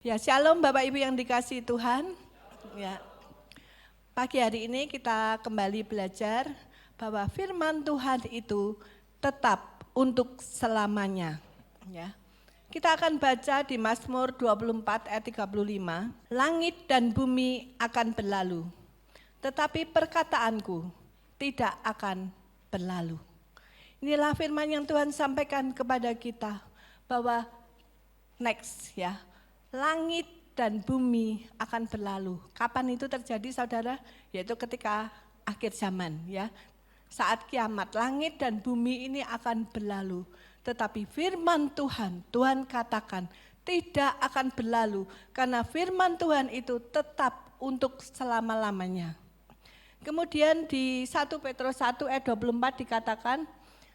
Ya, shalom Bapak Ibu yang dikasihi Tuhan. Ya, pagi hari ini kita kembali belajar bahwa firman Tuhan itu tetap untuk selamanya. Ya. Kita akan baca di Mazmur 24 ayat 35. Langit dan bumi akan berlalu, tetapi perkataanku tidak akan berlalu. Inilah firman yang Tuhan sampaikan kepada kita bahwa next ya. Langit dan bumi akan berlalu. Kapan itu terjadi saudara? Yaitu ketika akhir zaman ya. Saat kiamat, langit dan bumi ini akan berlalu. Tetapi firman Tuhan, Tuhan katakan tidak akan berlalu. Karena firman Tuhan itu tetap untuk selama-lamanya. Kemudian di 1 Petrus 1 ayat 24 dikatakan,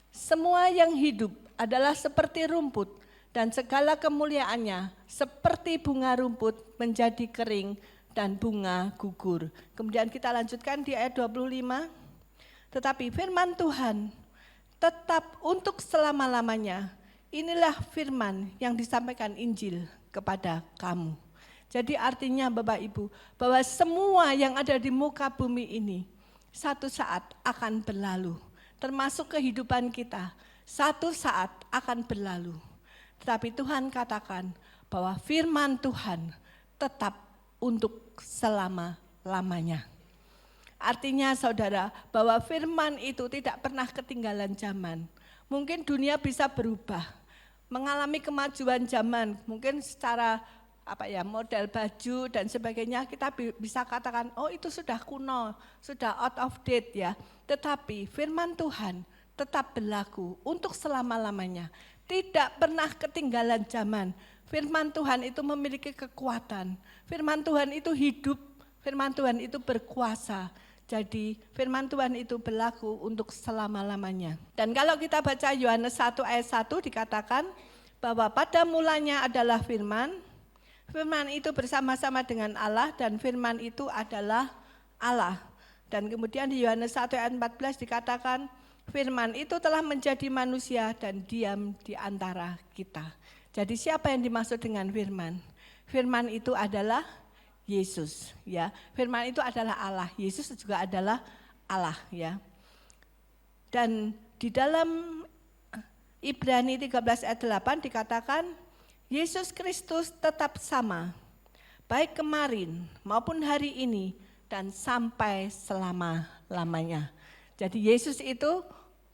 semua yang hidup adalah seperti rumput, dan segala kemuliaannya seperti bunga rumput menjadi kering dan bunga gugur. Kemudian kita lanjutkan di ayat 25. Tetapi firman Tuhan tetap untuk selama-lamanya. Inilah firman yang disampaikan Injil kepada kamu. Jadi artinya Bapak Ibu, bahwa semua yang ada di muka bumi ini satu saat akan berlalu. Termasuk kehidupan kita, satu saat akan berlalu. Tetapi Tuhan katakan bahwa firman Tuhan tetap untuk selama-lamanya. Artinya saudara, bahwa firman itu tidak pernah ketinggalan zaman. Mungkin dunia bisa berubah, mengalami kemajuan zaman, mungkin secara model baju dan sebagainya kita bisa katakan, oh itu sudah kuno, sudah out of date ya. Tetapi firman Tuhan tetap berlaku untuk selama-lamanya. Tidak pernah ketinggalan zaman. Firman Tuhan itu memiliki kekuatan. Firman Tuhan itu hidup. Firman Tuhan itu berkuasa. Jadi firman Tuhan itu berlaku untuk selama-lamanya. Dan kalau kita baca Yohanes 1 ayat 1 dikatakan bahwa pada mulanya adalah firman. Firman itu bersama-sama dengan Allah dan firman itu adalah Allah. Dan kemudian di Yohanes 1 ayat 14 dikatakan firman itu telah menjadi manusia dan diam di antara kita. Jadi siapa yang dimaksud dengan firman? Firman itu adalah Yesus, ya. Firman itu adalah Allah. Yesus juga adalah Allah, ya. Dan di dalam Ibrani 13 ayat 8 dikatakan Yesus Kristus tetap sama, baik kemarin maupun hari ini dan sampai selama-lamanya. Jadi Yesus itu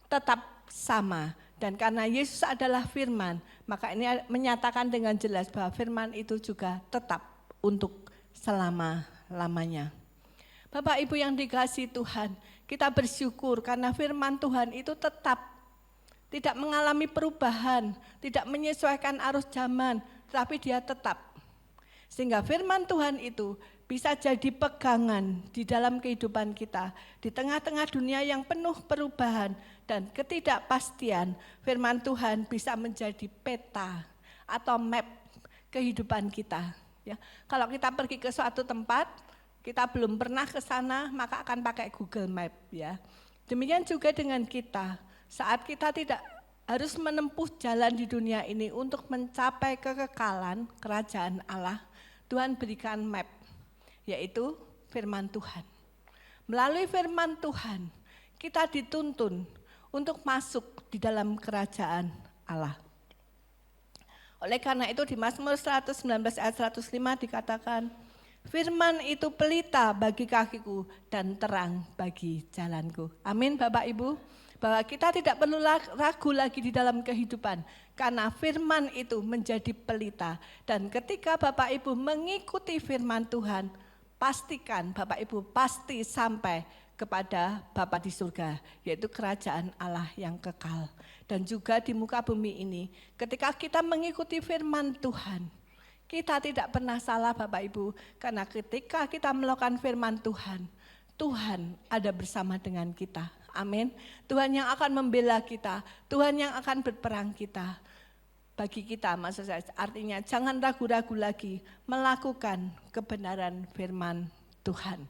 tetap sama, dan karena Yesus adalah firman, maka ini menyatakan dengan jelas bahwa firman itu juga tetap untuk selama-lamanya. Bapak Ibu yang dikasihi Tuhan, kita bersyukur karena firman Tuhan itu tetap tidak mengalami perubahan, tidak menyesuaikan arus zaman, tetapi dia tetap. Sehingga firman Tuhan itu bisa jadi pegangan di dalam kehidupan kita. Di tengah-tengah dunia yang penuh perubahan dan ketidakpastian, firman Tuhan bisa menjadi peta atau map kehidupan kita. Ya, kalau kita pergi ke suatu tempat, kita belum pernah ke sana, maka akan pakai Google Map. Ya. Demikian juga dengan kita, saat kita tidak harus menempuh jalan di dunia ini untuk mencapai kekekalan kerajaan Allah, Tuhan berikan map, yaitu firman Tuhan. Melalui firman Tuhan, kita dituntun untuk masuk di dalam kerajaan Allah. Oleh karena itu di Mazmur 119 ayat 105 dikatakan, firman itu pelita bagi kakiku dan terang bagi jalanku. Amin Bapak Ibu. Bahwa kita tidak perlu ragu lagi di dalam kehidupan. Karena firman itu menjadi pelita. Dan ketika Bapak Ibu mengikuti firman Tuhan, pastikan Bapak Ibu pasti sampai kepada Bapa di surga, yaitu kerajaan Allah yang kekal. Dan juga di muka bumi ini, ketika kita mengikuti firman Tuhan, kita tidak pernah salah Bapak Ibu. Karena ketika kita melakukan firman Tuhan, Tuhan ada bersama dengan kita. Amin. Tuhan yang akan membela kita, Tuhan yang akan berperang kita. Bagi kita, maksud saya, artinya jangan ragu-ragu lagi melakukan kebenaran firman Tuhan.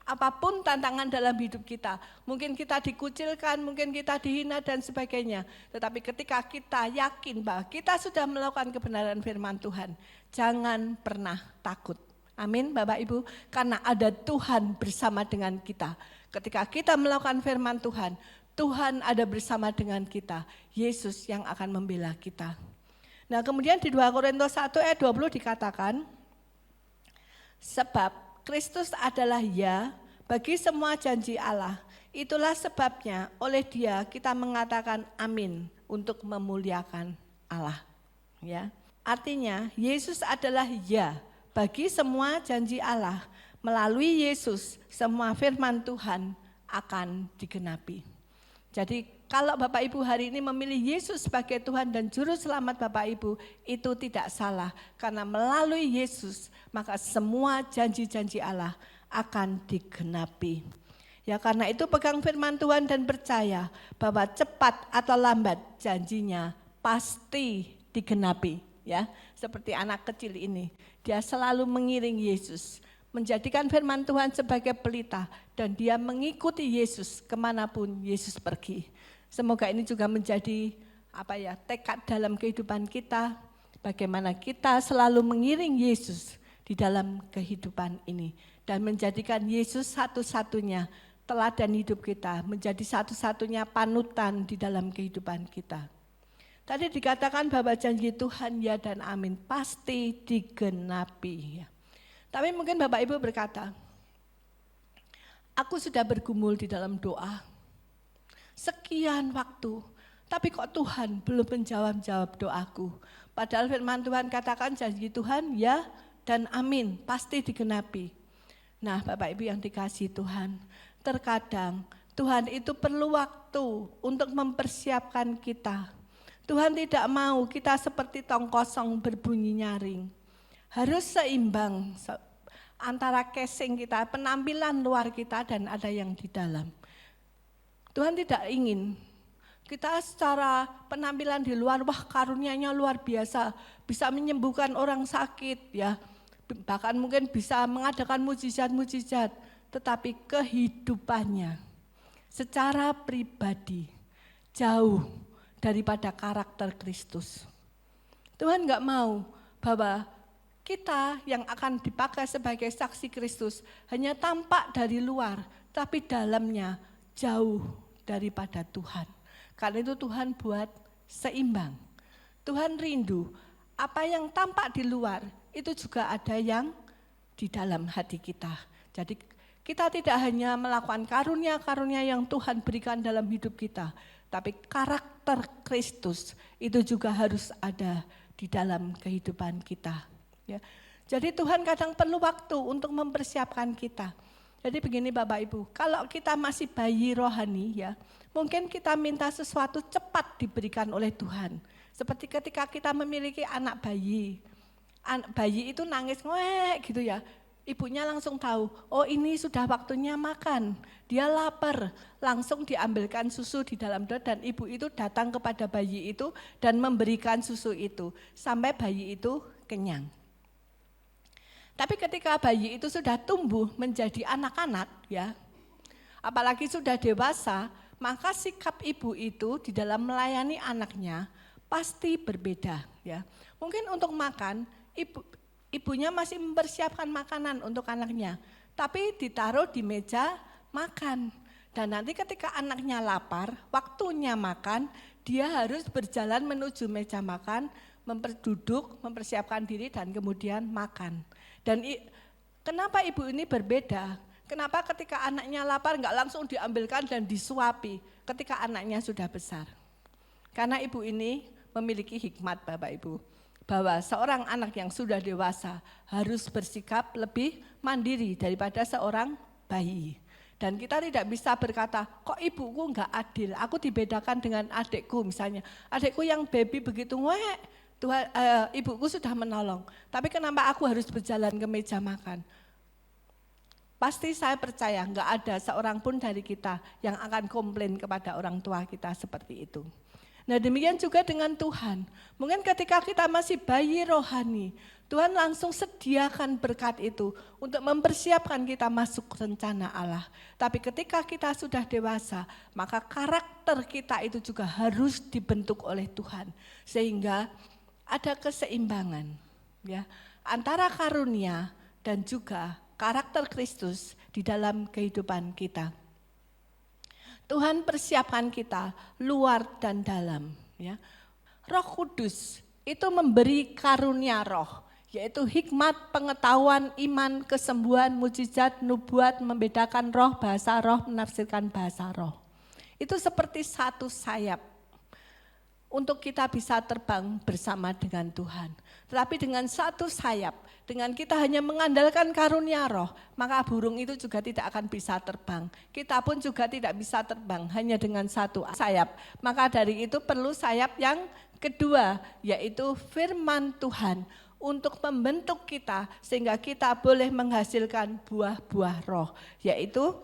Apapun tantangan dalam hidup kita, mungkin kita dikucilkan, mungkin kita dihina dan sebagainya. Tetapi ketika kita yakin bahwa kita sudah melakukan kebenaran firman Tuhan, jangan pernah takut. Amin Bapak Ibu, karena ada Tuhan bersama dengan kita. Ketika kita melakukan firman Tuhan, Tuhan ada bersama dengan kita. Yesus yang akan membela kita. Nah kemudian di 2 Korintus 1 ayat 20 dikatakan, sebab Kristus adalah ya bagi semua janji Allah. Itulah sebabnya oleh Dia kita mengatakan amin untuk memuliakan Allah. Ya. Artinya Yesus adalah ya bagi semua janji Allah. Melalui Yesus semua firman Tuhan akan digenapi. Jadi kalau Bapak Ibu hari ini memilih Yesus sebagai Tuhan dan Juru Selamat Bapak Ibu, itu tidak salah. Karena melalui Yesus, maka semua janji-janji Allah akan digenapi. Ya karena itu pegang firman Tuhan dan percaya bahwa cepat atau lambat janjinya pasti digenapi. Ya, seperti anak kecil ini, dia selalu mengiring Yesus, menjadikan firman Tuhan sebagai pelita dan dia mengikuti Yesus kemanapun Yesus pergi. Semoga ini juga menjadi tekad dalam kehidupan kita, bagaimana kita selalu mengiring Yesus di dalam kehidupan ini dan menjadikan Yesus satu-satunya teladan hidup kita, menjadi satu-satunya panutan di dalam kehidupan kita. Tadi dikatakan bahwa janji Tuhan ya dan amin pasti digenapi. Tapi mungkin Bapak Ibu berkata, aku sudah bergumul di dalam doa sekian waktu, tapi kok Tuhan belum menjawab doaku. Padahal firman Tuhan katakan janji Tuhan ya dan amin pasti digenapi. Nah Bapak Ibu yang dikasihi Tuhan, terkadang Tuhan itu perlu waktu untuk mempersiapkan kita. Tuhan tidak mau kita seperti tong kosong berbunyi nyaring. Harus seimbang antara casing kita, penampilan luar kita dan ada yang di dalam. Tuhan tidak ingin kita secara penampilan di luar, wah karunia-Nya luar biasa, bisa menyembuhkan orang sakit ya, bahkan mungkin bisa mengadakan mujizat-mujizat, tetapi kehidupannya secara pribadi jauh daripada karakter Kristus. Tuhan enggak mau bahwa kita yang akan dipakai sebagai saksi Kristus hanya tampak dari luar, tapi dalamnya jauh daripada Tuhan. Karena itu Tuhan buat seimbang. Tuhan rindu apa yang tampak di luar itu juga ada yang di dalam hati kita. Jadi kita tidak hanya melakukan karunia-karunia yang Tuhan berikan dalam hidup kita, tapi karakter Kristus itu juga harus ada di dalam kehidupan kita. Ya. Jadi Tuhan kadang perlu waktu untuk mempersiapkan kita. Jadi begini Bapak Ibu, kalau kita masih bayi rohani ya, mungkin kita minta sesuatu cepat diberikan oleh Tuhan. Seperti ketika kita memiliki anak bayi. Bayi itu nangis ngek gitu ya. Ibunya langsung tahu, oh ini sudah waktunya makan. Dia lapar, langsung diambilkan susu di dalam dot dan ibu itu datang kepada bayi itu dan memberikan susu itu sampai bayi itu kenyang. Tapi ketika bayi itu sudah tumbuh menjadi anak-anak ya, apalagi sudah dewasa, maka sikap ibu itu di dalam melayani anaknya pasti berbeda ya. Mungkin untuk makan, ibunya masih mempersiapkan makanan untuk anaknya, tapi ditaruh di meja makan. Dan nanti ketika anaknya lapar, waktunya makan, dia harus berjalan menuju meja makan, duduk, mempersiapkan diri dan kemudian makan. Dan kenapa ibu ini berbeda? Kenapa ketika anaknya lapar enggak langsung diambilkan dan disuapi ketika anaknya sudah besar? Karena ibu ini memiliki hikmat Bapak Ibu, bahwa seorang anak yang sudah dewasa harus bersikap lebih mandiri daripada seorang bayi. Dan kita tidak bisa berkata, kok ibuku enggak adil, aku dibedakan dengan adikku misalnya. Adikku yang baby begitu ngek, Tuhan, ibuku sudah menolong, tapi kenapa aku harus berjalan ke meja makan? Pasti saya percaya enggak ada seorang pun dari kita yang akan komplain kepada orang tua kita seperti itu. Nah demikian juga dengan Tuhan. Mungkin ketika kita masih bayi rohani, Tuhan langsung sediakan berkat itu untuk mempersiapkan kita masuk rencana Allah. Tapi ketika kita sudah dewasa, maka karakter kita itu juga harus dibentuk oleh Tuhan. Sehingga ada keseimbangan ya, antara karunia dan juga karakter Kristus di dalam kehidupan kita. Tuhan persiapkan kita luar dan dalam. Ya. Roh Kudus itu memberi karunia roh, yaitu hikmat, pengetahuan, iman, kesembuhan, mujizat, nubuat, membedakan roh, bahasa roh, menafsirkan bahasa roh. Itu seperti satu sayap untuk kita bisa terbang bersama dengan Tuhan. Tetapi dengan satu sayap, dengan kita hanya mengandalkan karunia roh, maka burung itu juga tidak akan bisa terbang. Kita pun juga tidak bisa terbang hanya dengan satu sayap. Maka dari itu perlu sayap yang kedua, yaitu firman Tuhan, untuk membentuk kita sehingga kita boleh menghasilkan buah-buah roh, yaitu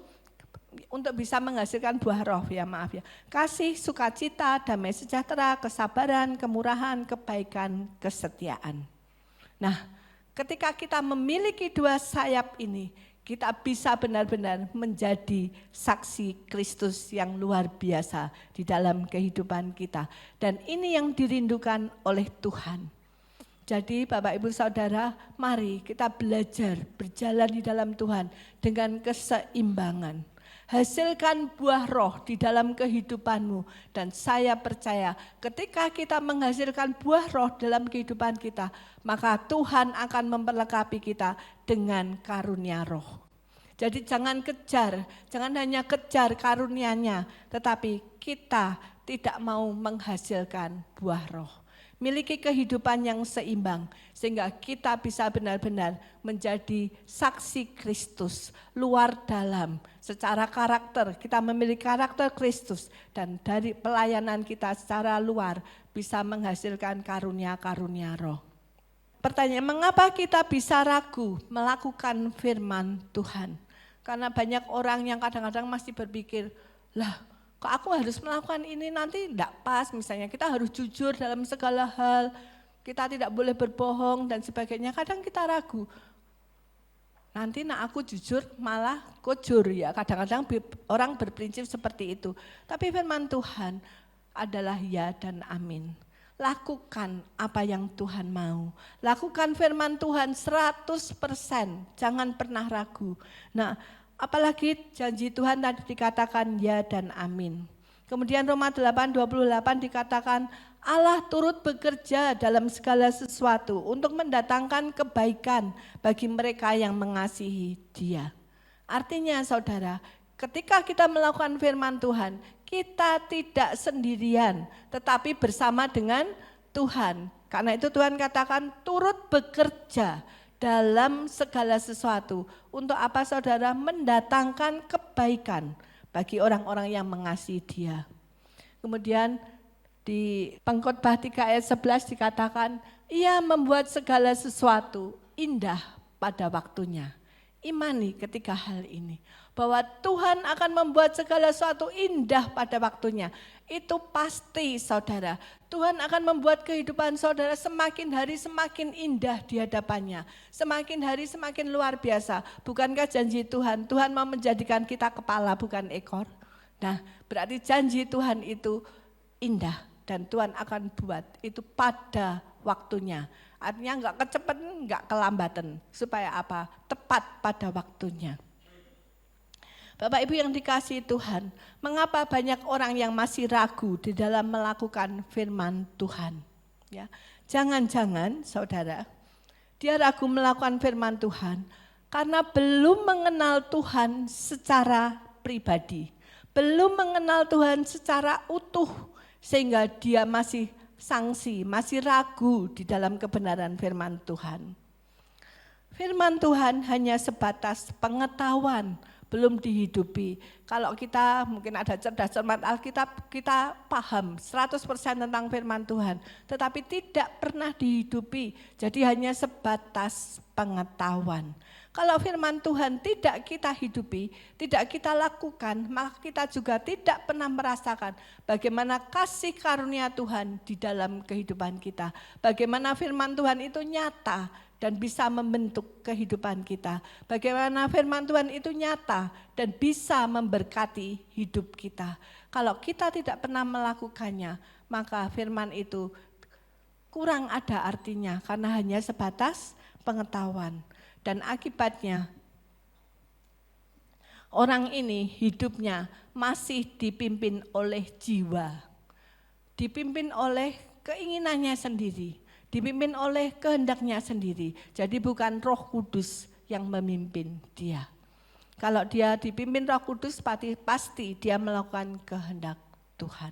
untuk bisa menghasilkan buah roh ya, maaf ya. Kasih, sukacita, damai sejahtera, kesabaran, kemurahan, kebaikan, kesetiaan. Nah, ketika kita memiliki dua sayap ini, kita bisa benar-benar menjadi saksi Kristus yang luar biasa di dalam kehidupan kita. Dan ini yang dirindukan oleh Tuhan. Jadi Bapak Ibu Saudara, mari kita belajar berjalan di dalam Tuhan dengan keseimbangan. Hasilkan buah roh di dalam kehidupanmu. Dan saya percaya ketika kita menghasilkan buah roh dalam kehidupan kita, maka Tuhan akan memperlengkapi kita dengan karunia roh. Jadi jangan hanya kejar karunia-Nya, tetapi kita tidak mau menghasilkan buah roh. Miliki kehidupan yang seimbang sehingga kita bisa benar-benar menjadi saksi Kristus luar dalam. Secara karakter kita memiliki karakter Kristus dan dari pelayanan kita secara luar bisa menghasilkan karunia-karunia roh. Pertanyaan, mengapa kita bisa ragu melakukan firman Tuhan? Karena banyak orang yang kadang-kadang masih berpikir, lah kok aku harus melakukan ini, nanti tidak pas, misalnya kita harus jujur dalam segala hal, kita tidak boleh berbohong dan sebagainya. Kadang kita ragu, nanti aku jujur malah kujur ya, kadang-kadang orang berprinsip seperti itu. Tapi firman Tuhan adalah ya dan amin. Lakukan apa yang Tuhan mau. Lakukan firman Tuhan 100%, jangan pernah ragu. Nah, apalagi janji Tuhan tadi dikatakan ya dan amin. Kemudian Roma 8:28 dikatakan Allah turut bekerja dalam segala sesuatu untuk mendatangkan kebaikan bagi mereka yang mengasihi Dia. Artinya saudara, ketika kita melakukan firman Tuhan, kita tidak sendirian, tetapi bersama dengan Tuhan. Karena itu Tuhan katakan turut bekerja dalam segala sesuatu. Untuk apa saudara? Mendatangkan kebaikan bagi orang-orang yang mengasihi Dia. Kemudian di Pengkhotbah 3 ayat 11 dikatakan, Ia membuat segala sesuatu indah pada waktunya. Imani ketika hal ini, bahwa Tuhan akan membuat segala sesuatu indah pada waktunya. Itu pasti saudara, Tuhan akan membuat kehidupan saudara semakin hari semakin indah di hadapannya. Semakin hari semakin luar biasa. Bukankah janji Tuhan, Tuhan mau menjadikan kita kepala bukan ekor. Nah, berarti janji Tuhan itu indah dan Tuhan akan buat itu pada waktunya. Artinya enggak kecepatan, enggak kelambatan. Supaya apa? Tepat pada waktunya. Bapak Ibu yang dikasihi Tuhan, mengapa banyak orang yang masih ragu di dalam melakukan firman Tuhan? Ya, jangan-jangan saudara, dia ragu melakukan firman Tuhan karena belum mengenal Tuhan secara pribadi, belum mengenal Tuhan secara utuh, sehingga dia masih sangsi, masih ragu di dalam kebenaran firman Tuhan. Firman Tuhan hanya sebatas pengetahuan, belum dihidupi. Kalau kita mungkin ada cerdas cermat Alkitab, kita paham 100% tentang firman Tuhan, tetapi tidak pernah dihidupi. Jadi hanya sebatas pengetahuan. Kalau firman Tuhan tidak kita hidupi, tidak kita lakukan, maka kita juga tidak pernah merasakan bagaimana kasih karunia Tuhan di dalam kehidupan kita. Bagaimana firman Tuhan itu nyata dan bisa membentuk kehidupan kita. Bagaimana firman Tuhan itu nyata dan bisa memberkati hidup kita. Kalau kita tidak pernah melakukannya, maka firman itu kurang ada artinya karena hanya sebatas pengetahuan. Dan akibatnya orang ini hidupnya masih dipimpin oleh jiwa. Dipimpin oleh keinginannya sendiri. Dipimpin oleh kehendaknya sendiri. Jadi bukan Roh Kudus yang memimpin dia. Kalau dia dipimpin Roh Kudus pasti dia melakukan kehendak Tuhan.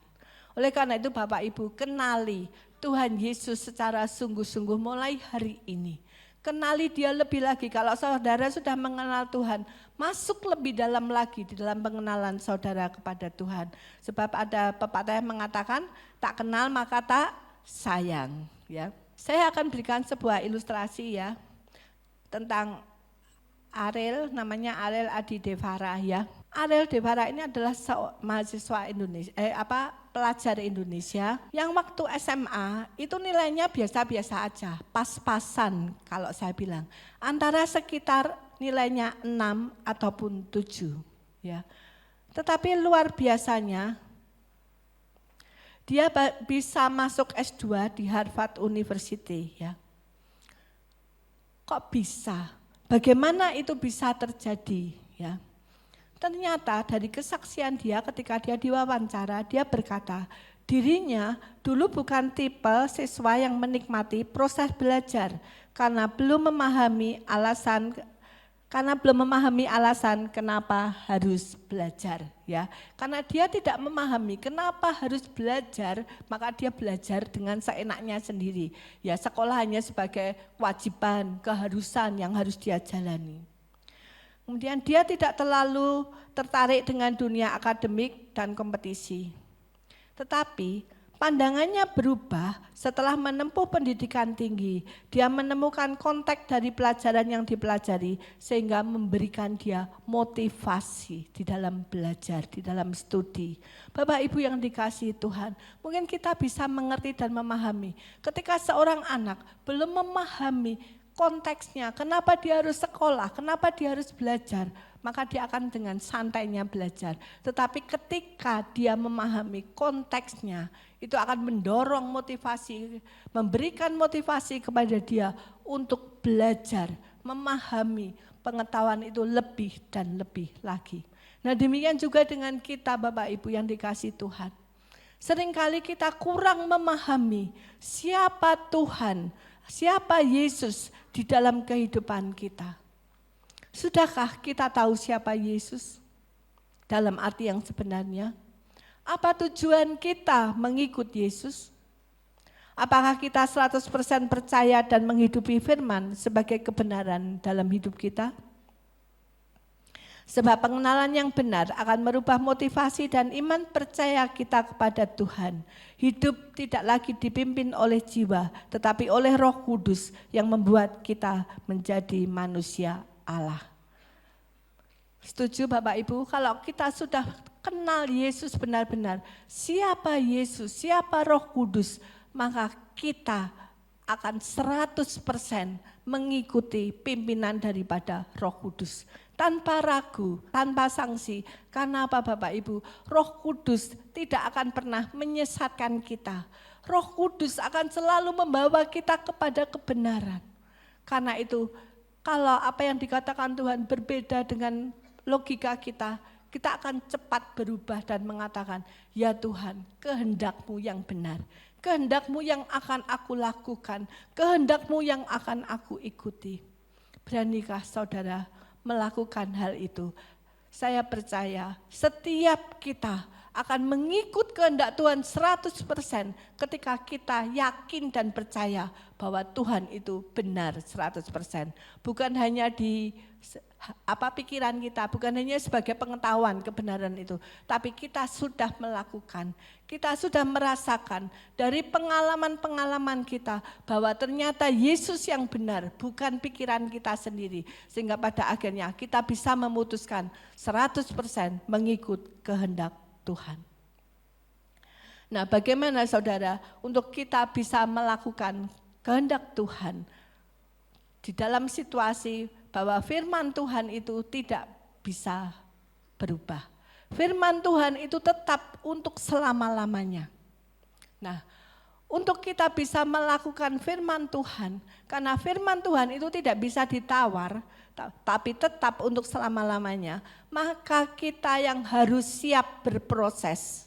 Oleh karena itu Bapak Ibu kenali Tuhan Yesus secara sungguh-sungguh mulai hari ini. Kenali dia lebih lagi. Kalau saudara sudah mengenal Tuhan, masuk lebih dalam lagi di dalam pengenalan saudara kepada Tuhan. Sebab ada pepatah yang mengatakan tak kenal maka tak sayang. Ya. Saya akan berikan sebuah ilustrasi ya tentang Ariel, namanya Ariel Adi Devara ya. Ariel Devara ini adalah mahasiswa Indonesia, pelajar Indonesia yang waktu SMA itu nilainya biasa-biasa aja, pas-pasan kalau saya bilang. Antara sekitar nilainya 6 ataupun 7 ya. Tetapi luar biasanya dia bisa masuk S2 di Harvard University ya. Kok bisa? Bagaimana itu bisa terjadi ya? Ternyata dari kesaksian dia ketika dia diwawancara, dia berkata, dirinya dulu bukan tipe siswa yang menikmati proses belajar karena belum memahami alasan kenapa harus belajar ya. Karena dia tidak memahami kenapa harus belajar, maka dia belajar dengan seenaknya sendiri. Ya, sekolah hanya sebagai kewajiban, keharusan yang harus dia jalani. Kemudian dia tidak terlalu tertarik dengan dunia akademik dan kompetisi. Tetapi pandangannya berubah setelah menempuh pendidikan tinggi. Dia menemukan konteks dari pelajaran yang dipelajari sehingga memberikan dia motivasi di dalam belajar, di dalam studi. Bapak Ibu yang dikasihi Tuhan, mungkin kita bisa mengerti dan memahami. Ketika seorang anak belum memahami konteksnya, kenapa dia harus sekolah, kenapa dia harus belajar, maka dia akan dengan santainya belajar. Tetapi ketika dia memahami konteksnya, itu akan mendorong motivasi, memberikan motivasi kepada dia untuk belajar, memahami pengetahuan itu lebih dan lebih lagi. Nah demikian juga dengan kita Bapak Ibu yang dikasihi Tuhan. Seringkali kita kurang memahami siapa Tuhan, siapa Yesus di dalam kehidupan kita. Sudahkah kita tahu siapa Yesus dalam arti yang sebenarnya? Apa tujuan kita mengikut Yesus? Apakah kita 100% percaya dan menghidupi firman sebagai kebenaran dalam hidup kita? Sebab pengenalan yang benar akan merubah motivasi dan iman percaya kita kepada Tuhan. Hidup tidak lagi dipimpin oleh jiwa, tetapi oleh Roh Kudus yang membuat kita menjadi manusia Allah. Setuju Bapak Ibu? Kalau kita sudah kenal Yesus benar-benar, siapa Yesus, siapa Roh Kudus, maka kita akan 100% mengikuti pimpinan daripada Roh Kudus. Tanpa ragu, tanpa sanksi. Karena apa Bapak Ibu? Roh Kudus tidak akan pernah menyesatkan kita. Roh Kudus akan selalu membawa kita kepada kebenaran. Karena itu, kalau apa yang dikatakan Tuhan berbeda dengan logika kita, kita akan cepat berubah dan mengatakan, ya Tuhan, kehendak-Mu yang benar. Kehendak-Mu yang akan aku lakukan, kehendak-Mu yang akan aku ikuti. Beranikah saudara melakukan hal itu? Saya percaya setiap kita akan mengikut kehendak Tuhan 100% ketika kita yakin dan percaya bahwa Tuhan itu benar 100%. Bukan hanya di pikiran kita, bukan hanya sebagai pengetahuan kebenaran itu, tapi kita sudah melakukan, kita sudah merasakan dari pengalaman-pengalaman kita bahwa ternyata Yesus yang benar, bukan pikiran kita sendiri. Sehingga pada akhirnya kita bisa memutuskan 100% mengikut kehendak Tuhan. Nah, bagaimana saudara untuk kita bisa melakukan kehendak Tuhan di dalam situasi bahwa firman Tuhan itu tidak bisa berubah. Firman Tuhan itu tetap untuk selama-lamanya. Nah, untuk kita bisa melakukan firman Tuhan, karena firman Tuhan itu tidak bisa ditawar, tapi tetap untuk selama-lamanya, maka kita yang harus siap berproses.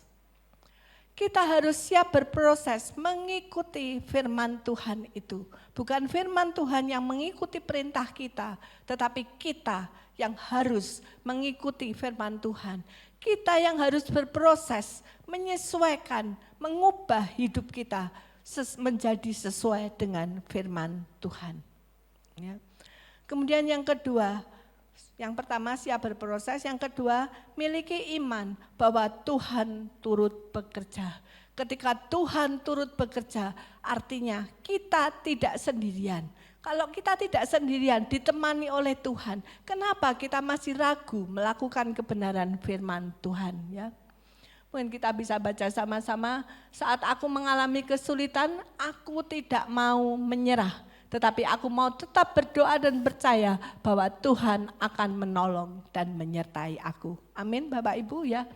Kita harus siap berproses mengikuti firman Tuhan itu. Bukan firman Tuhan yang mengikuti perintah kita, tetapi kita yang harus mengikuti firman Tuhan. Kita yang harus berproses, menyesuaikan, mengubah hidup kita menjadi sesuai dengan firman Tuhan. Ya. Kemudian yang kedua, yang pertama siap berproses, yang kedua miliki iman bahwa Tuhan turut bekerja. Ketika Tuhan turut bekerja, artinya kita tidak sendirian. Kalau kita tidak sendirian, ditemani oleh Tuhan, kenapa kita masih ragu melakukan kebenaran firman Tuhan? Ya, mungkin kita bisa baca sama-sama. Saat aku mengalami kesulitan, aku tidak mau menyerah. Tetapi aku mau tetap berdoa dan percaya bahwa Tuhan akan menolong dan menyertai aku. Amin Bapak Ibu ya.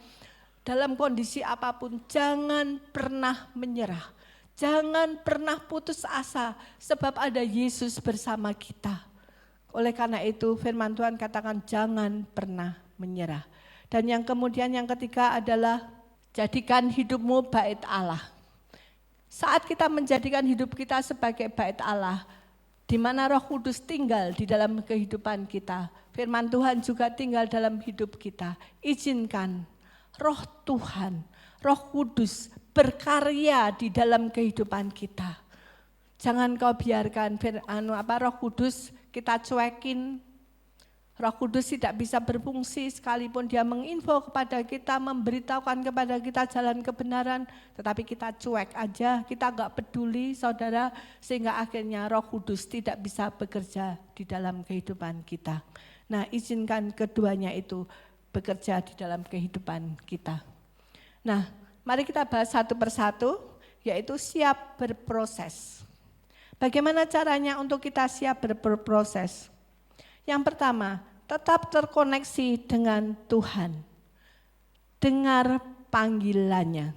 Dalam kondisi apapun jangan pernah menyerah. Jangan pernah putus asa sebab ada Yesus bersama kita. Oleh karena itu firman Tuhan katakan jangan pernah menyerah. Dan yang kemudian yang ketiga adalah jadikan hidupmu bait Allah. Saat kita menjadikan hidup kita sebagai bait Allah, di mana Roh Kudus tinggal di dalam kehidupan kita. Firman Tuhan juga tinggal dalam hidup kita. Izinkan Roh Tuhan, Roh Kudus berkarya di dalam kehidupan kita. Jangan kau biarkan Roh Kudus kita cuekin. Roh Kudus tidak bisa berfungsi sekalipun dia menginfo kepada kita, memberitahukan kepada kita jalan kebenaran, tetapi kita cuek aja, kita enggak peduli saudara, sehingga akhirnya Roh Kudus tidak bisa bekerja di dalam kehidupan kita. Nah, izinkan keduanya itu bekerja di dalam kehidupan kita. Nah, mari kita bahas satu persatu, yaitu siap berproses. Bagaimana caranya untuk kita siap berproses? Yang pertama, tetap terkoneksi dengan Tuhan. Dengar panggilannya.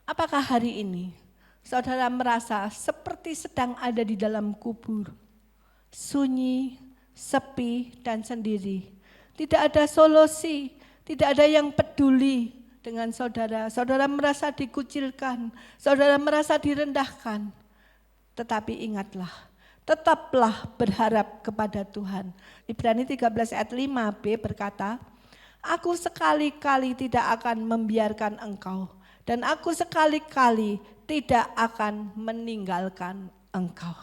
Apakah hari ini saudara merasa seperti sedang ada di dalam kubur? Sunyi, sepi, dan sendiri. Tidak ada solusi, tidak ada yang peduli dengan saudara. Saudara merasa dikucilkan, saudara merasa direndahkan. Tetapi ingatlah, tetaplah berharap kepada Tuhan. Ibrani 13 ayat 5b berkata, aku sekali-kali tidak akan membiarkan engkau, dan aku sekali-kali tidak akan meninggalkan engkau.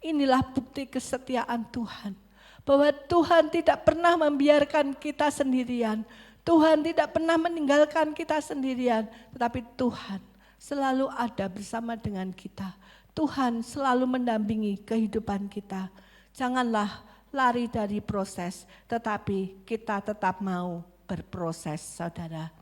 Inilah bukti kesetiaan Tuhan, bahwa Tuhan tidak pernah membiarkan kita sendirian. Tuhan tidak pernah meninggalkan kita sendirian, tetapi Tuhan selalu ada bersama dengan kita. Tuhan selalu mendampingi kehidupan kita. Janganlah lari dari proses, tetapi kita tetap mau berproses, saudara.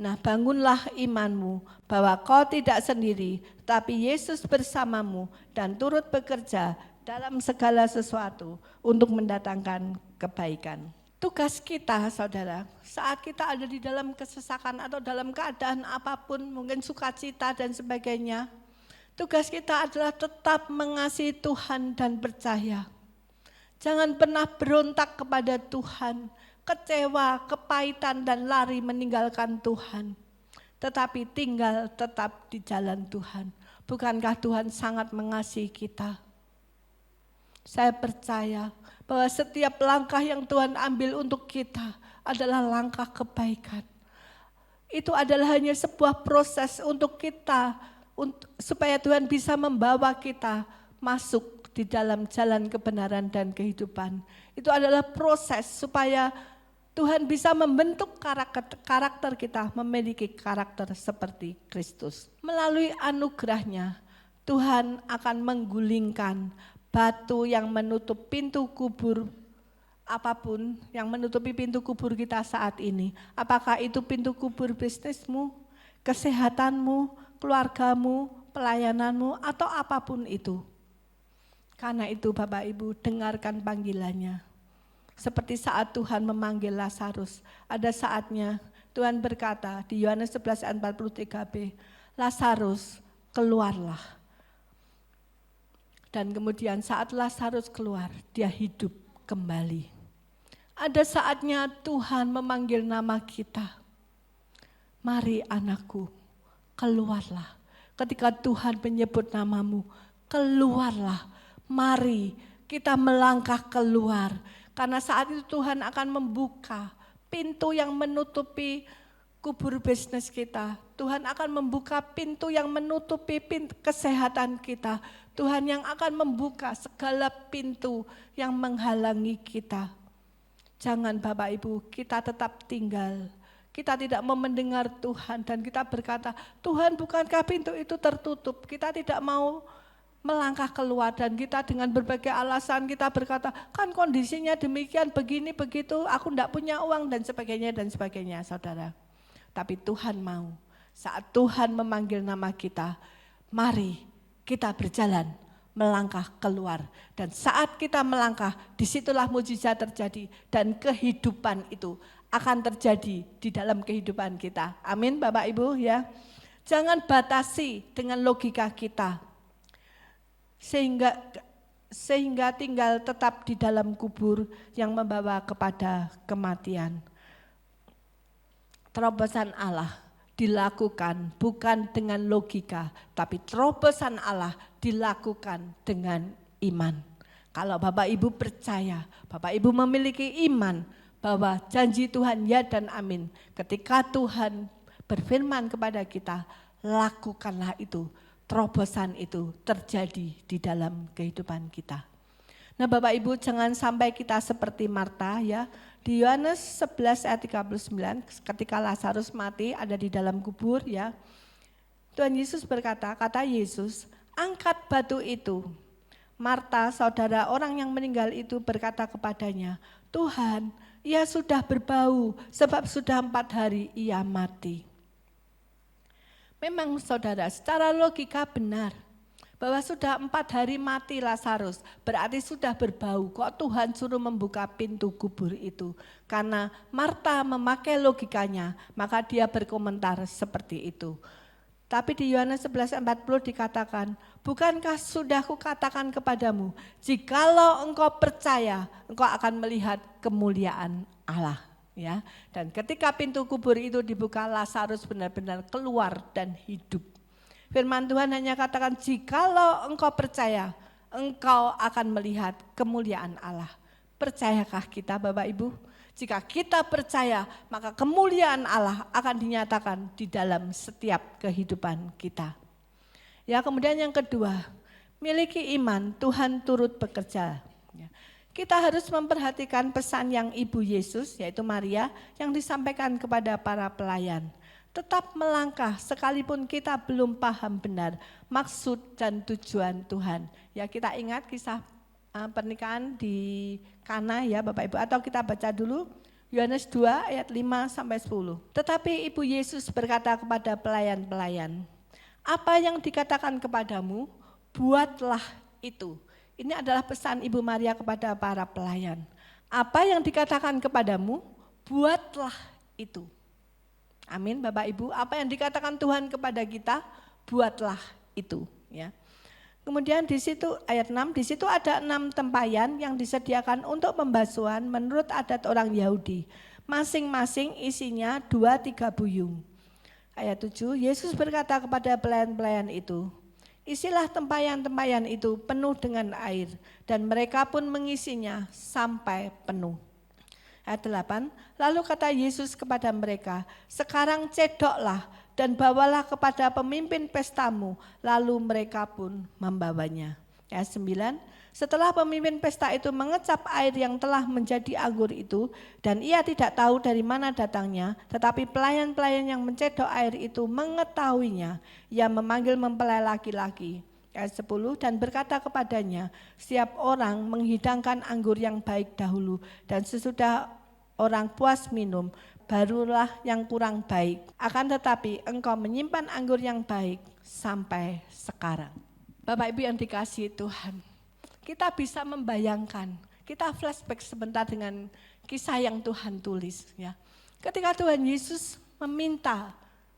Nah, bangunlah imanmu bahwa kau tidak sendiri, tapi Yesus bersamamu dan turut bekerja dalam segala sesuatu untuk mendatangkan kebaikan. Tugas kita, saudara, saat kita ada di dalam kesesakan atau dalam keadaan apapun, mungkin sukacita dan sebagainya, tugas kita adalah tetap mengasihi Tuhan dan percaya. Jangan pernah berontak kepada Tuhan, kecewa, kepahitan dan lari meninggalkan Tuhan. Tetapi tinggal tetap di jalan Tuhan. Bukankah Tuhan sangat mengasihi kita? Saya percaya bahwa setiap langkah yang Tuhan ambil untuk kita adalah langkah kebaikan. Itu adalah hanya sebuah proses untuk kita, supaya Tuhan bisa membawa kita masuk di dalam jalan kebenaran dan kehidupan. Itu adalah proses supaya Tuhan bisa membentuk karakter kita, memiliki karakter seperti Kristus. Melalui anugerahnya, Tuhan akan menggulingkan batu yang menutup pintu kubur apapun, yang menutupi pintu kubur kita saat ini. Apakah itu pintu kubur bisnismu, kesehatanmu, keluargamu, pelayananmu, atau apapun itu. Karena itu Bapak Ibu dengarkan panggilannya. Seperti saat Tuhan memanggil Lazarus, ada saatnya Tuhan berkata di Yohanes 11 ayat 43b, Lazarus keluarlah. Dan kemudian saat Lazarus keluar, dia hidup kembali. Ada saatnya Tuhan memanggil nama kita. Mari anakku, keluarlah. Ketika Tuhan menyebut namamu, keluarlah. Mari kita melangkah keluar. Karena saat itu Tuhan akan membuka pintu yang menutupi kubur bisnis kita. Tuhan akan membuka pintu yang menutupi pintu kesehatan kita. Tuhan yang akan membuka segala pintu yang menghalangi kita. Jangan Bapak Ibu, kita tetap tinggal. Kita tidak mau mendengar Tuhan dan kita berkata, Tuhan bukankah pintu itu tertutup? Kita tidak mau melangkah keluar dan kita dengan berbagai alasan kita berkata, kan kondisinya demikian, begini, begitu, aku tidak punya uang dan sebagainya, saudara. Tapi Tuhan mau, saat Tuhan memanggil nama kita, mari kita berjalan, melangkah keluar. Dan saat kita melangkah, disitulah mujizat terjadi dan kehidupan itu akan terjadi di dalam kehidupan kita. Amin Bapak Ibu ya. Jangan batasi dengan logika kita. Sehingga tinggal tetap di dalam kubur yang membawa kepada kematian. Terobosan Allah dilakukan bukan dengan logika, tapi terobosan Allah dilakukan dengan iman. Kalau Bapak Ibu percaya, Bapak Ibu memiliki iman bahwa janji Tuhan ya dan amin. Ketika Tuhan berfirman kepada kita, lakukanlah itu. Terobosan itu terjadi di dalam kehidupan kita. Nah Bapak Ibu jangan sampai kita seperti Marta ya. Di Yohanes 11 ayat 39 ketika Lazarus mati ada di dalam kubur ya. Tuhan Yesus berkata, kata Yesus, angkat batu itu. Marta saudara orang yang meninggal itu berkata kepadanya, Tuhan ia sudah berbau sebab sudah 4 hari ia mati. Memang saudara, secara logika benar bahwa sudah 4 hari mati Lazarus, berarti sudah berbau. Kok Tuhan suruh membuka pintu kubur itu? Karena Marta memakai logikanya, maka dia berkomentar seperti itu. Tapi di Yohanes 11:40 dikatakan, bukankah sudah kukatakan kepadamu, jikalau engkau percaya, engkau akan melihat kemuliaan Allah. Ya, dan ketika pintu kubur itu dibuka, Lazarus benar-benar keluar dan hidup. Firman Tuhan hanya katakan, jikalau engkau percaya, engkau akan melihat kemuliaan Allah. Percayakah kita Bapak Ibu? Jika kita percaya, maka kemuliaan Allah akan dinyatakan di dalam setiap kehidupan kita. Ya, kemudian yang kedua, miliki iman, Tuhan turut bekerja. Kita harus memperhatikan pesan yang Ibu Yesus, yaitu Maria, yang disampaikan kepada para pelayan. Tetap melangkah sekalipun kita belum paham benar maksud dan tujuan Tuhan. Ya kita ingat kisah pernikahan di Kana ya Bapak Ibu, atau kita baca dulu Yohanes 2 ayat 5-10. Tetapi Ibu Yesus berkata kepada pelayan-pelayan, apa yang dikatakan kepadamu, buatlah itu. Ini adalah pesan Ibu Maria kepada para pelayan. Apa yang dikatakan kepadamu, buatlah itu. Amin Bapak Ibu, apa yang dikatakan Tuhan kepada kita, buatlah itu. Ya. Kemudian di situ ayat 6, di situ ada 6 tempayan yang disediakan untuk pembasuhan menurut adat orang Yahudi. Masing-masing isinya 2-3 buyung. Ayat 7, Yesus berkata kepada pelayan-pelayan itu, isilah tempayan-tempayan itu penuh dengan air dan mereka pun mengisinya sampai penuh. Ayat 8, lalu kata Yesus kepada mereka, sekarang cedoklah dan bawalah kepada pemimpin pestamu, lalu mereka pun membawanya. Ayat 9, setelah pemimpin pesta itu mengecap air yang telah menjadi anggur itu dan ia tidak tahu dari mana datangnya, tetapi pelayan-pelayan yang mencedok air itu mengetahuinya. Ia memanggil mempelai laki-laki. Ayat 10, dan berkata kepadanya, setiap orang menghidangkan anggur yang baik dahulu dan sesudah orang puas minum, barulah yang kurang baik. Akan tetapi engkau menyimpan anggur yang baik sampai sekarang. Bapak Ibu yang dikasihi Tuhan, kita bisa membayangkan, kita flashback sebentar dengan kisah yang Tuhan tulis. Ya. Ketika Tuhan Yesus meminta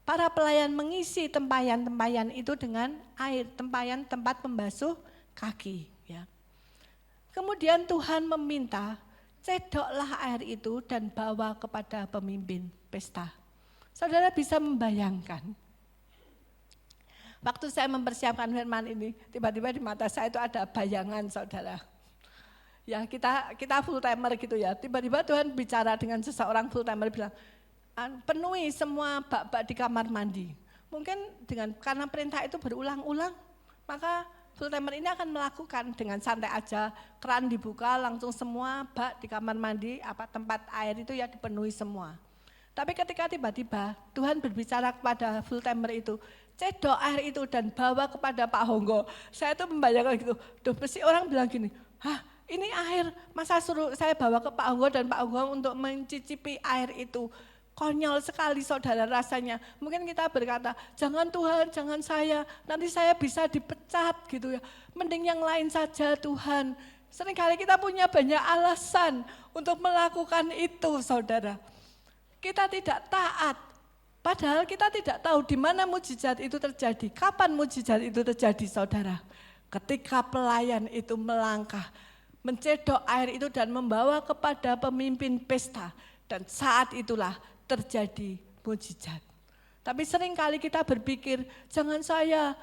para pelayan mengisi tempayan-tempayan itu dengan air, tempayan tempat membasuh kaki. Ya. Kemudian Tuhan meminta, cedoklah air itu dan bawa kepada pemimpin pesta. Saudara bisa membayangkan, waktu saya mempersiapkan firman ini, tiba-tiba di mata saya itu ada bayangan saudara. Ya kita full timer gitu ya, tiba-tiba Tuhan bicara dengan seseorang full timer bilang, penuhi semua bak-bak di kamar mandi. Mungkin karena perintah itu berulang-ulang, maka full timer ini akan melakukan dengan santai aja, keran dibuka langsung semua bak di kamar mandi, tempat air itu ya dipenuhi semua. Tapi ketika tiba-tiba Tuhan berbicara kepada full timer itu, cedok air itu dan bawa kepada Pak Honggo. Saya tuh membayangkan gitu, pasti orang bilang gini, ini air, masa suruh saya bawa ke Pak Honggo dan Pak Honggo untuk mencicipi air itu. Konyol sekali saudara rasanya. Mungkin kita berkata, jangan Tuhan, jangan saya, nanti saya bisa dipecat gitu ya. Mending yang lain saja Tuhan. Seringkali kita punya banyak alasan untuk melakukan itu saudara. Kita tidak taat, padahal kita tidak tahu di mana mujizat itu terjadi. Kapan mujizat itu terjadi saudara? Ketika pelayan itu melangkah, mencedok air itu dan membawa kepada pemimpin pesta. Dan saat itulah terjadi mujizat. Tapi seringkali kita berpikir, jangan saya,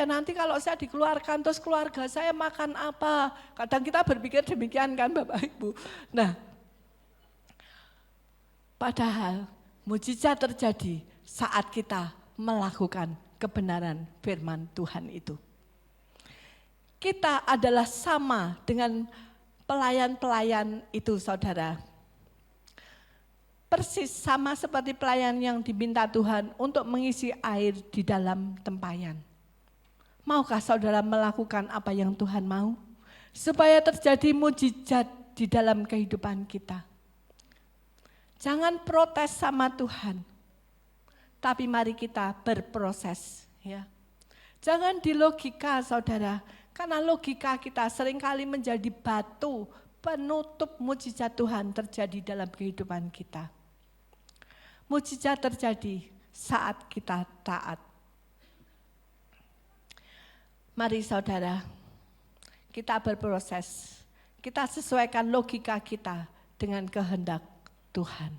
nanti kalau saya dikeluarkan terus keluarga saya makan apa. Kadang kita berpikir demikian kan Bapak Ibu. Nah, padahal mujizat terjadi saat kita melakukan kebenaran firman Tuhan itu. Kita adalah sama dengan pelayan-pelayan itu saudara. Persis sama seperti pelayan yang diminta Tuhan untuk mengisi air di dalam tempayan. Maukah saudara melakukan apa yang Tuhan mau? Supaya terjadi mujizat di dalam kehidupan kita. Jangan protes sama Tuhan, tapi mari kita berproses. Ya. Jangan di logika saudara, karena logika kita seringkali menjadi batu penutup mujizat Tuhan terjadi dalam kehidupan kita. Mujizat terjadi saat kita taat. Mari saudara, kita berproses. Kita sesuaikan logika kita dengan kehendak Tuhan.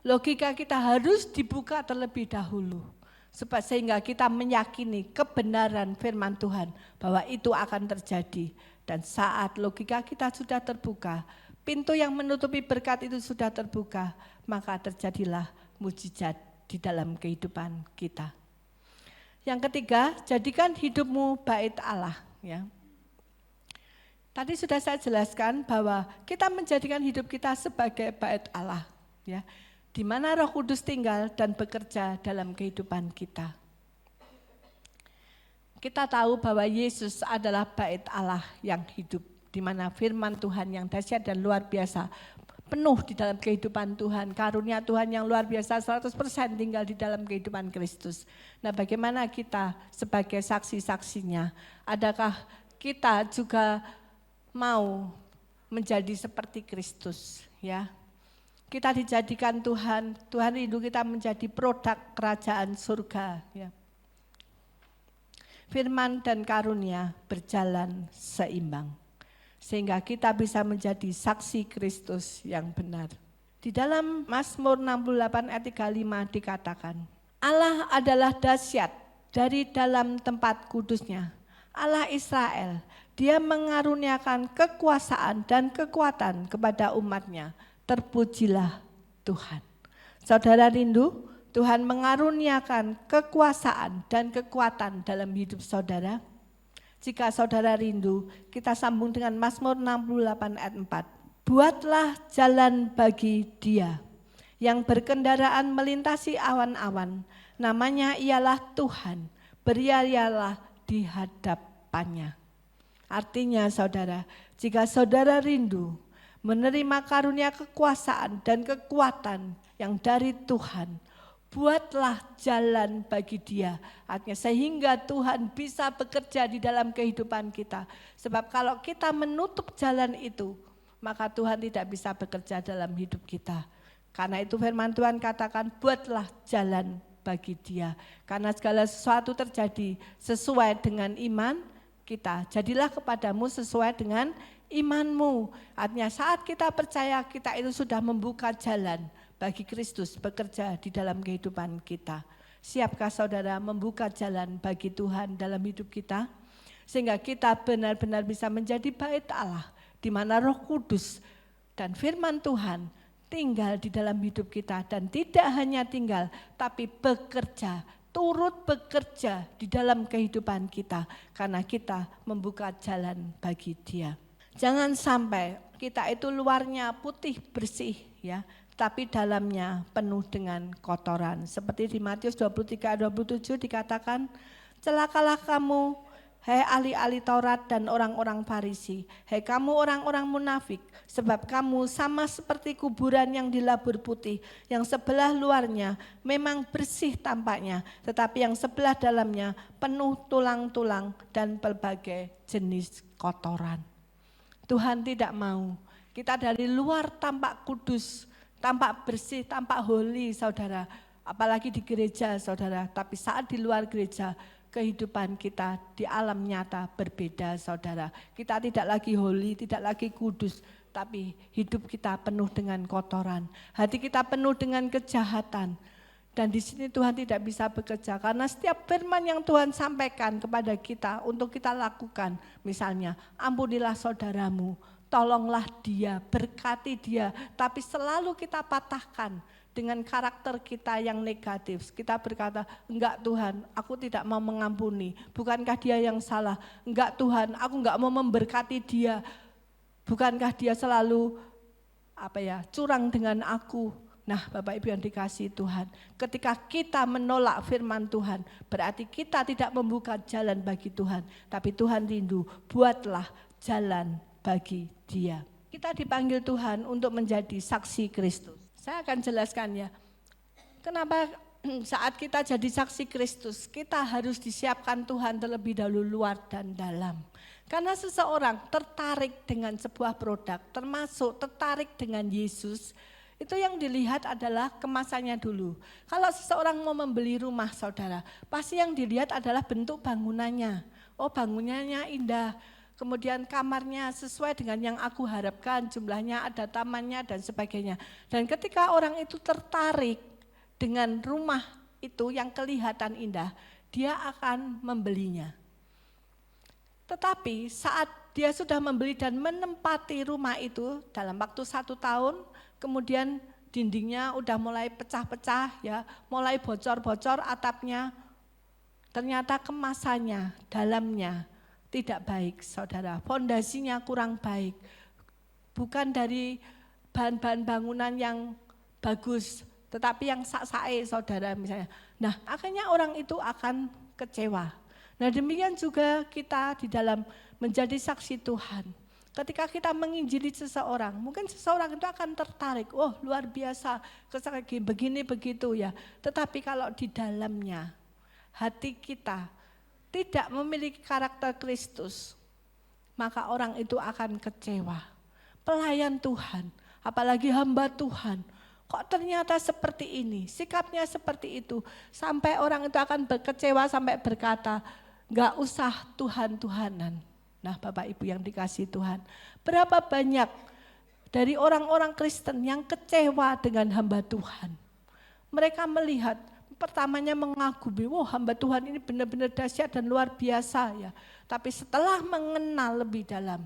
Logika kita harus dibuka terlebih dahulu. Sehingga kita meyakini kebenaran firman Tuhan bahwa itu akan terjadi. Dan saat logika kita sudah terbuka, pintu yang menutupi berkat itu sudah terbuka, maka terjadilah mujizat di dalam kehidupan kita. Yang ketiga, jadikan hidupmu bait Allah. Ya. Tadi sudah saya jelaskan bahwa kita menjadikan hidup kita sebagai bait Allah. Ya. Di mana Roh Kudus tinggal dan bekerja dalam kehidupan kita. Kita tahu bahwa Yesus adalah bait Allah yang hidup, di mana firman Tuhan yang dahsyat dan luar biasa penuh di dalam kehidupan Tuhan, karunia Tuhan yang luar biasa 100% tinggal di dalam kehidupan Kristus. Nah, bagaimana kita sebagai saksi-saksinya? Adakah kita juga mau menjadi seperti Kristus, ya? Kita dijadikan Tuhan rindu kita menjadi produk kerajaan surga, ya. Firman dan karunia berjalan seimbang. Sehingga kita bisa menjadi saksi Kristus yang benar. Di dalam Mazmur 68 ayat 35 dikatakan, Allah adalah dahsyat dari dalam tempat kudusnya. Allah Israel, Dia mengaruniakan kekuasaan dan kekuatan kepada umatnya. Terpujilah Tuhan. Saudara rindu Tuhan mengaruniakan kekuasaan dan kekuatan dalam hidup saudara? Jika saudara rindu, kita sambung dengan Mazmur 68 ayat 4. Buatlah jalan bagi Dia yang berkendaraan melintasi awan-awan. Namanya ialah Tuhan, berialah di hadapannya. Artinya saudara, jika saudara rindu menerima karunia kekuasaan dan kekuatan yang dari Tuhan, buatlah jalan bagi dia. Artinya sehingga Tuhan bisa bekerja di dalam kehidupan kita. Sebab kalau kita menutup jalan itu, maka Tuhan tidak bisa bekerja dalam hidup kita. Karena itu firman Tuhan katakan, buatlah jalan bagi dia. Karena segala sesuatu terjadi sesuai dengan iman kita. Jadilah kepadamu sesuai dengan imanmu. Artinya saat kita percaya, kita itu sudah membuka jalan bagi Kristus bekerja di dalam kehidupan kita. Siapkah saudara membuka jalan bagi Tuhan dalam hidup kita? Sehingga kita benar-benar bisa menjadi bait Allah, di mana Roh Kudus dan firman Tuhan tinggal di dalam hidup kita. Dan tidak hanya tinggal, tapi bekerja, turut bekerja di dalam kehidupan kita. Karena kita membuka jalan bagi Dia. Jangan sampai kita itu luarnya putih bersih ya, tapi dalamnya penuh dengan kotoran. Seperti di Matius 23:27 dikatakan, celakalah kamu, hai ahli-ahli Taurat dan orang-orang Farisi, hai kamu orang-orang munafik, sebab kamu sama seperti kuburan yang dilabur putih, yang sebelah luarnya memang bersih tampaknya, tetapi yang sebelah dalamnya penuh tulang-tulang dan berbagai jenis kotoran. Tuhan tidak mau kita dari luar tampak kudus, tampak bersih, tampak holy saudara. Apalagi di gereja saudara, tapi saat di luar gereja kehidupan kita di alam nyata berbeda saudara. Kita tidak lagi holy, tidak lagi kudus, tapi hidup kita penuh dengan kotoran. Hati kita penuh dengan kejahatan. Dan di sini Tuhan tidak bisa bekerja karena setiap firman yang Tuhan sampaikan kepada kita untuk kita lakukan. Misalnya, ampunilah saudaramu, tolonglah dia, berkati dia. Tapi selalu kita patahkan dengan karakter kita yang negatif. Kita berkata, enggak Tuhan, aku tidak mau mengampuni. Bukankah dia yang salah? Enggak Tuhan, aku enggak mau memberkati dia. Bukankah dia selalu curang dengan aku? Nah Bapak Ibu yang dikasihi Tuhan, ketika kita menolak firman Tuhan, berarti kita tidak membuka jalan bagi Tuhan. Tapi Tuhan rindu, buatlah jalan bagi dia. Kita dipanggil Tuhan untuk menjadi saksi Kristus. Saya akan jelaskan ya, kenapa saat kita jadi saksi Kristus, kita harus disiapkan Tuhan terlebih dahulu luar dan dalam. Karena seseorang tertarik dengan sebuah produk, termasuk tertarik dengan Yesus, itu yang dilihat adalah kemasannya dulu. Kalau seseorang mau membeli rumah saudara, pasti yang dilihat adalah bentuk bangunannya. Oh bangunannya indah, kemudian kamarnya sesuai dengan yang aku harapkan, jumlahnya ada tamannya dan sebagainya. Dan ketika orang itu tertarik dengan rumah itu yang kelihatan indah, dia akan membelinya. Tetapi saat dia sudah membeli dan menempati rumah itu dalam waktu 1 tahun, kemudian dindingnya udah mulai pecah-pecah ya, mulai bocor-bocor atapnya. Ternyata kemasannya, dalamnya tidak baik saudara, fondasinya kurang baik. Bukan dari bahan-bahan bangunan yang bagus, tetapi yang sak-sae saudara misalnya. Nah akhirnya orang itu akan kecewa. Nah demikian juga kita di dalam menjadi saksi Tuhan. Ketika kita menginjili seseorang, mungkin seseorang itu akan tertarik, oh luar biasa, begini begitu ya. Tetapi kalau di dalamnya hati kita tidak memiliki karakter Kristus, maka orang itu akan kecewa. Pelayan Tuhan, apalagi hamba Tuhan, kok ternyata seperti ini, sikapnya seperti itu. Sampai orang itu akan kecewa sampai berkata, enggak usah Tuhan-Tuhanan. Nah Bapak Ibu yang dikasihi Tuhan, berapa banyak dari orang-orang Kristen yang kecewa dengan hamba Tuhan. Mereka melihat, pertamanya mengagumi, wah hamba Tuhan ini benar-benar dahsyat dan luar biasa ya. Tapi setelah mengenal lebih dalam,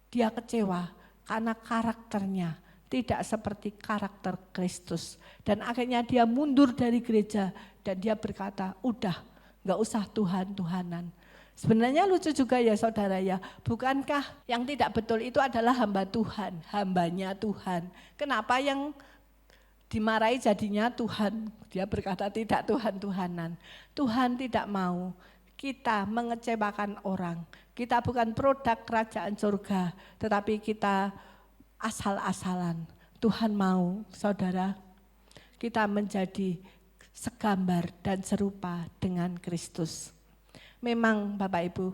dia kecewa karena karakternya tidak seperti karakter Kristus. Dan akhirnya dia mundur dari gereja dan dia berkata, udah gak usah Tuhan-Tuhanan. Sebenarnya lucu juga ya saudara ya, bukankah yang tidak betul itu adalah hamba Tuhan, hambanya Tuhan. Kenapa yang dimarahi jadinya Tuhan? Dia berkata tidak Tuhan-Tuhanan. Tuhan tidak mau kita mengecewakan orang. Kita bukan produk kerajaan surga, tetapi kita asal-asalan. Tuhan mau saudara kita menjadi segambar dan serupa dengan Kristus. Memang Bapak Ibu,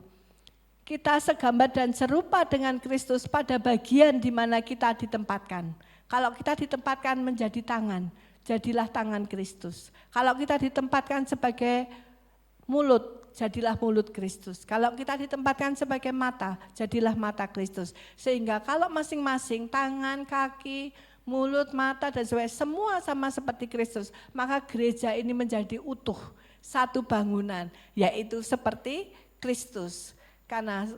kita segambar dan serupa dengan Kristus pada bagian di mana kita ditempatkan. Kalau kita ditempatkan menjadi tangan, jadilah tangan Kristus. Kalau kita ditempatkan sebagai mulut, jadilah mulut Kristus. Kalau kita ditempatkan sebagai mata, jadilah mata Kristus. Sehingga kalau masing-masing tangan, kaki, mulut, mata dan sebagainya semua sama seperti Kristus, maka gereja ini menjadi utuh, satu bangunan, yaitu seperti Kristus. Karena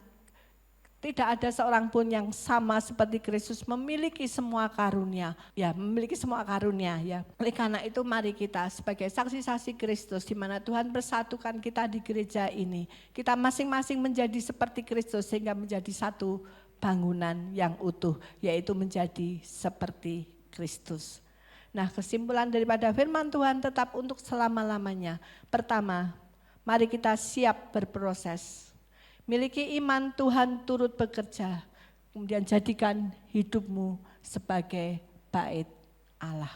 tidak ada seorang pun yang sama seperti Kristus memiliki semua karunia, ya memiliki semua karunia ya. Oleh karena itu mari kita sebagai saksi-saksi Kristus di mana Tuhan bersatukan kita di gereja ini, kita masing-masing menjadi seperti Kristus sehingga menjadi satu bangunan yang utuh, yaitu menjadi seperti Kristus. Nah, kesimpulan daripada firman Tuhan tetap untuk selama-lamanya. Pertama, mari kita siap berproses. Miliki iman Tuhan turut bekerja, kemudian jadikan hidupmu sebagai bait Allah.